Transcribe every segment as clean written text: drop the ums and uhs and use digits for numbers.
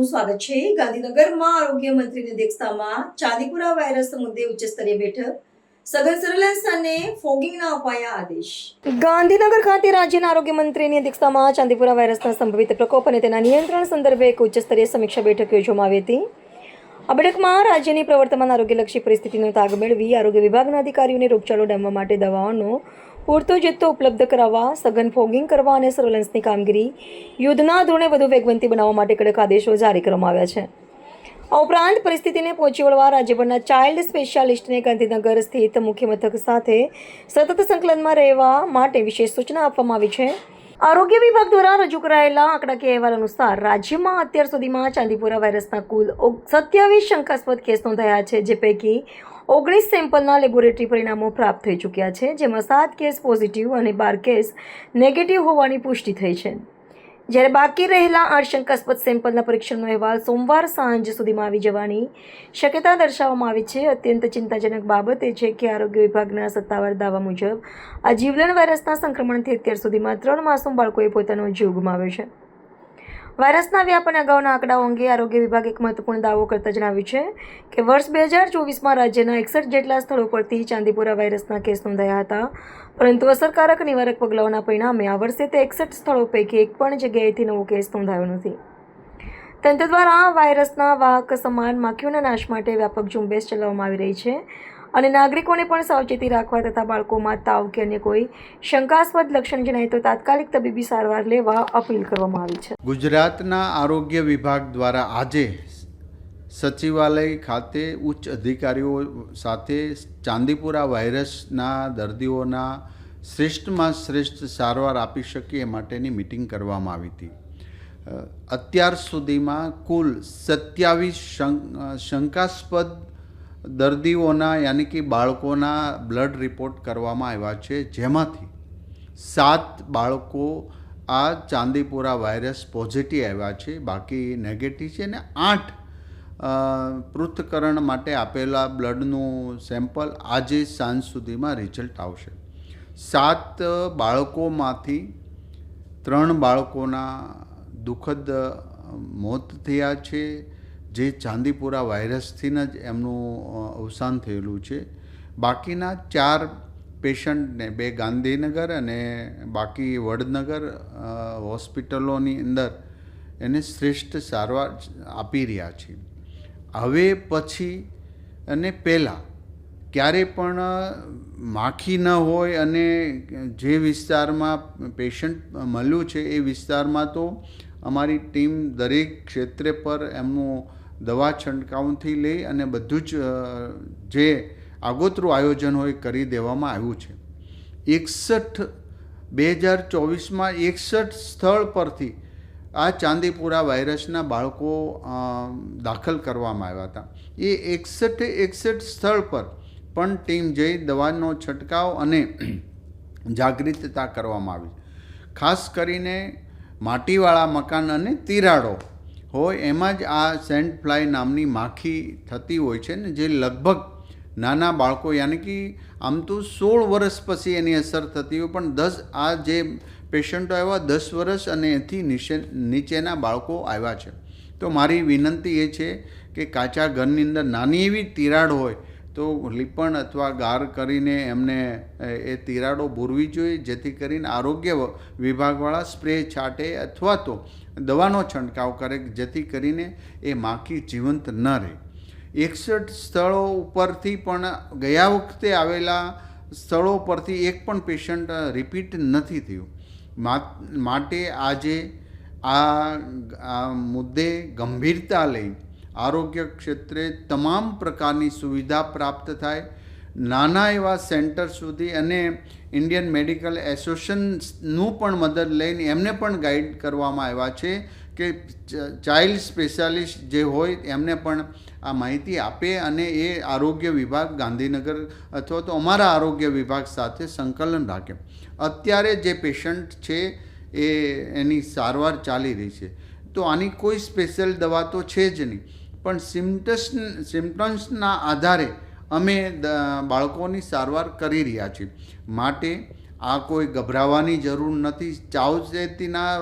આપનું સ્વાગત છે. ગાંધીનગરમાં આરોગ્ય મંત્રીની અધ્યક્ષતામાં ચાંદીપુરા વાયરસ મુદ્દે ઉચ્ચસ્તરીય બેઠક. સઘન સર્વેલન્સ અને ફોગિંગના અપાયા આદેશ. ગાંધીનગર ખાતે રાજ્યના આરોગ્ય મંત્રીની અધ્યક્ષતામાં ચાંદીપુરા વાયરસના સંભવિત પ્રકોપ અને તેના નિયંત્રણ સંદર્ભે એક ઉચ્ચસ્તરીય સમીક્ષા બેઠક યોજવામાં આવી હતી. આ બેઠકમાં રાજ્યની પ્રવર્તમાન આરોગ્યલક્ષી પરિસ્થિતિનો તાગ મેળવી આરોગ્ય વિભાગના અધિકારીઓને રોગચાળો ડામવા માટે દવાઓનો પૂરતો જથ્થો ઉપલબ્ધ કરાવવા, સઘન ફોગિંગ કરવા અને સર્વેલન્સની કામગીરી યુદ્ધના ધોરણે વધુ વેગવંતી બનાવવા માટે કડક આદેશો જારી કરવામાં આવ્યા છે. આ ઉપરાંત પરિસ્થિતિને પહોંચી વળવા રાજ્યભરના ચાઇલ્ડ સ્પેશિયાલિસ્ટને ગાંધીનગર સ્થિત મુખ્ય મથક સાથે સતત સંકલનમાં રહેવા માટે વિશેષ સૂચના આપવામાં આવી છે. આરોગ્ય વિભાગ દ્વારા રજૂ કરાયેલા આંકડાકીય અહેવાલ અનુસાર રાજ્યમાં અત્યાર સુધીમાં ચાંદીપુરા વાયરસના કુલ 27 શંકાસ્પદ કેસ નોંધાયા છે, જે પૈકી 19 સેમ્પલના લેબોરેટરી પરિણામો પ્રાપ્ત થઈ ચૂક્યા છે, જેમાં 7 કેસ પોઝિટિવ અને 12 કેસ નેગેટિવ હોવાની પુષ્ટિ થઈ છે. જ્યારે બાકી રહેલા 8 શંકાસ્પદ સેમ્પલના પરીક્ષણનો અહેવાલ સોમવાર સાંજ સુધીમાં આવી જવાની શક્યતા દર્શાવવામાં આવી છે. અત્યંત ચિંતાજનક બાબત એ છે કે આરોગ્ય વિભાગના સત્તાવાર દાવા મુજબ આ જીવલેણ વાયરસના સંક્રમણથી અત્યાર સુધીમાં 3 માસૂમ બાળકોએ પોતાનો જીવ ગુમાવ્યો છે. વાયરસના વ્યાપ અને અગાઉના આંકડાઓ અંગે આરોગ્ય વિભાગે એક મહત્વપૂર્ણ દાવો કરતા જણાવ્યું છે કે વર્ષ 2024માં રાજ્યના 61 જેટલા સ્થળો પરથી ચાંદીપુરા વાયરસના કેસ નોંધાયા હતા, પરંતુ અસરકારક નિવારક પગલાઓના પરિણામે આ વર્ષે તે 61 સ્થળો પૈકી એક પણ જગ્યાએથી નવો કેસ નોંધાયો નથી. તંત્ર દ્વારા વાયરસના વાહક સમાન માખીઓના નાશ માટે વ્યાપક ઝુંબેશ ચલાવવામાં આવી રહી છે અને નાગરિકોને પણ સાવચેતી રાખવા તથા બાળકોમાં તાવ કે અન્ય કોઈ શંકાસ્પદ લક્ષણ જણાય તો તાત્કાલિક તબીબી સારવાર લેવા અપીલ કરવામાં આવી છે. ગુજરાતના આરોગ્ય વિભાગ દ્વારા આજે સચિવાલય ખાતે ઉચ્ચ અધિકારીઓ સાથે ચાંદીપુરા વાયરસના દર્દીઓના શ્રેષ્ઠમાં શ્રેષ્ઠ સારવાર આપી શકે એ માટેની મિટિંગ કરવામાં આવી હતી. અત્યાર સુધીમાં કુલ 27 શંકાસ્પદ દર્દીઓના યાની કે બાળકોના બ્લડ રિપોર્ટ કરવામાં આવ્યા છે, જેમાંથી 7 બાળકો આ ચાંદીપુરા વાયરસ પોઝિટિવ આવ્યા છે, બાકી નેગેટિવ છે, અને 8 પૃથ્થકરણ માટે આપેલા બ્લડનું સેમ્પલ આજે સાંજ સુધીમાં રિઝલ્ટ આવશે. 7 બાળકોમાંથી 3 બાળકોના દુઃખદ મોત થયા છે, જે ચાંદીપુરા વાયરસથી જ એમનું અવસાન થયેલું છે. બાકીના 4 પેશન્ટને 2 ગાંધીનગર અને બાકી વડનગર હોસ્પિટલોની અંદર એને શ્રેષ્ઠ સારવાર આપી રહ્યા છે. હવે પછી અને પહેલાં ક્યારે પણ માખી ન હોય અને જે વિસ્તારમાં પેશન્ટ મળ્યું છે એ વિસ્તારમાં તો અમારી ટીમ દરેક ક્ષેત્રે પર એમનું દવા છંટકાવથી લઈ અને બધું જ જે આગોતરું આયોજન હોય કરી દેવામાં આવ્યું છે. 2024માં 61 સ્થળ પરથી આ ચાંદીપુરા વાયરસના બાળકો દાખલ કરવામાં આવ્યા હતા. એ 61 સ્થળ પર પણ ટીમ જઈ દવાનો છંટકાવ અને જાગૃતતા કરવામાં આવી. ખાસ કરીને માટીવાળા મકાન અને તિરાડો હોય એમાં જ આ સેન્ટ ફ્લાય નામની માખી થતી હોય છે ને, જે લગભગ નાના બાળકો યાની કે આમ તો 16 વર્ષ પછી એની અસર થતી હોય, પણ આ જે પેશન્ટો આવ્યા 10 વર્ષ અને એથી નીચેના બાળકો આવ્યા છે. તો મારી વિનંતી એ છે કે કાચા ઘરની અંદર નાની એવી તિરાડ હોય તો લીપણ અથવા ગાર કરીને એમને એ તિરાડો ભૂરવી જોઈએ, જેથી કરીને આરોગ્ય વિભાગવાળા સ્પ્રે છાંટે અથવા તો દવાનો છંટકાવ કરે, જેથી કરીને એ માખી જીવંત ન રહે. 61 સ્થળો ઉપરથી પણ ગયા વખતે આવેલા સ્થળો પરથી એક પણ પેશન્ટ રિપીટ નથી થયું. માટે આજે આ મુદ્દે ગંભીરતા લઈ આરોગ્ય ક્ષેત્રે તમામ પ્રકારની સુવિધા પ્રાપ્ત થાય, નાના એવા સેન્ટર સુધી અને ઇન્ડિયન મેડિકલ એસોસિએશનનું પણ મદદ લઈને એમને પણ ગાઈડ કરવામાં આવ્યા છે કે ચાઇલ્ડ સ્પેશિયાલિસ્ટ જે હોય એમને પણ આ માહિતી આપે અને એ આરોગ્ય વિભાગ ગાંધીનગર અથવા તો અમારા આરોગ્ય વિભાગ સાથે સંકલન રાખે. અત્યારે જે પેશન્ટ છે એની સારવાર ચાલી રહી છે, તો આની કોઈ સ્પેશિયલ દવા તો છે જ નહીં, પણ સિમ્ટમ્સના આધારે અમે બાળકોની સારવાર કરી રહ્યા છીએ. માટે આ કોઈ ગભરાવાની જરૂર નથી. સાવચેતીના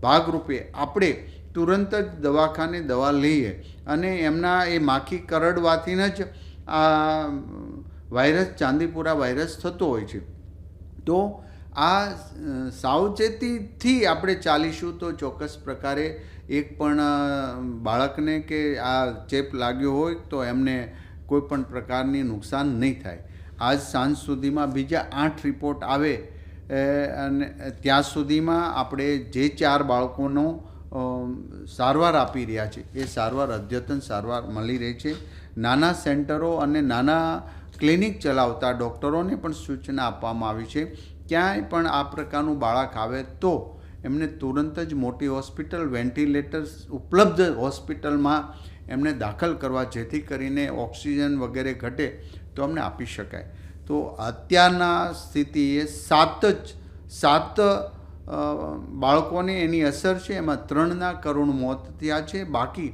ભાગરૂપે આપણે તુરંત જ દવાખાને દવા લઈએ અને એમના એ માખી કરડવાથી જ આ વાયરસ ચાંદીપુરા વાયરસ થતો હોય છે. તો આ સાવચેતીથી આપણે ચાલીશું તો ચોક્કસ પ્રકારે એક પણ બાળકને કે આ ચેપ લાગ્યો હોય તો એમને કોઈ પણ પ્રકારની નુકસાન નહીં થાય. આજ સાંજ સુધીમાં બીજા 8 રિપોર્ટ આવે અને ત્યાં સુધીમાં આપણે જે 4 બાળકોનો સારવાર આપી રહ્યા છે એ સારવાર અદ્યતન સારવાર મળી રહી છે. નાના સેન્ટરો અને નાના ક્લિનિક ચલાવતા ડૉક્ટરોને પણ સૂચના આપવામાં આવી છે ક્યાંય પણ આ પ્રકારનું બાળક આવે તો એમને તુરંત જ મોટી હોસ્પિટલ વેન્ટિલેટર્સ ઉપલબ્ધ હોસ્પિટલમાં એમને દાખલ કરવા, જેથી કરીને ઓક્સિજન વગેરે ઘટે તો અમને આપી શકાય. તો અત્યારના સ્થિતિએ 7 બાળકોને એની અસર છે, એમાં 3ના કરુણ મોત થયા છે, બાકી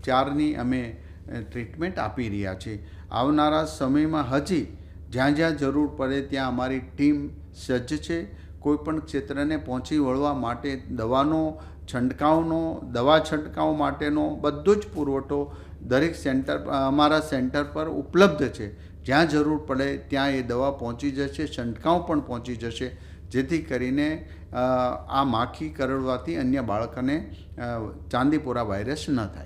4ની અમે ટ્રીટમેન્ટ આપી રહ્યા છીએ. આવનારા સમયમાં હજી જ્યાં જ્યાં જરૂર પડે ત્યાં અમારી ટીમ સજ્જ છે. કોઈપણ ક્ષેત્રને પહોંચી વળવા માટે દવા છંટકાવ માટેનો બધો જ પુરવઠો દરેક અમારા સેન્ટર પર ઉપલબ્ધ છે. જ્યાં જરૂર પડે ત્યાં એ દવા પહોંચી જશે, છંટકાવ પણ પહોંચી જશે, જેથી કરીને આ માખી કરડવાથી અન્ય બાળકને ચાંદીપુરા વાયરસ ન થાય.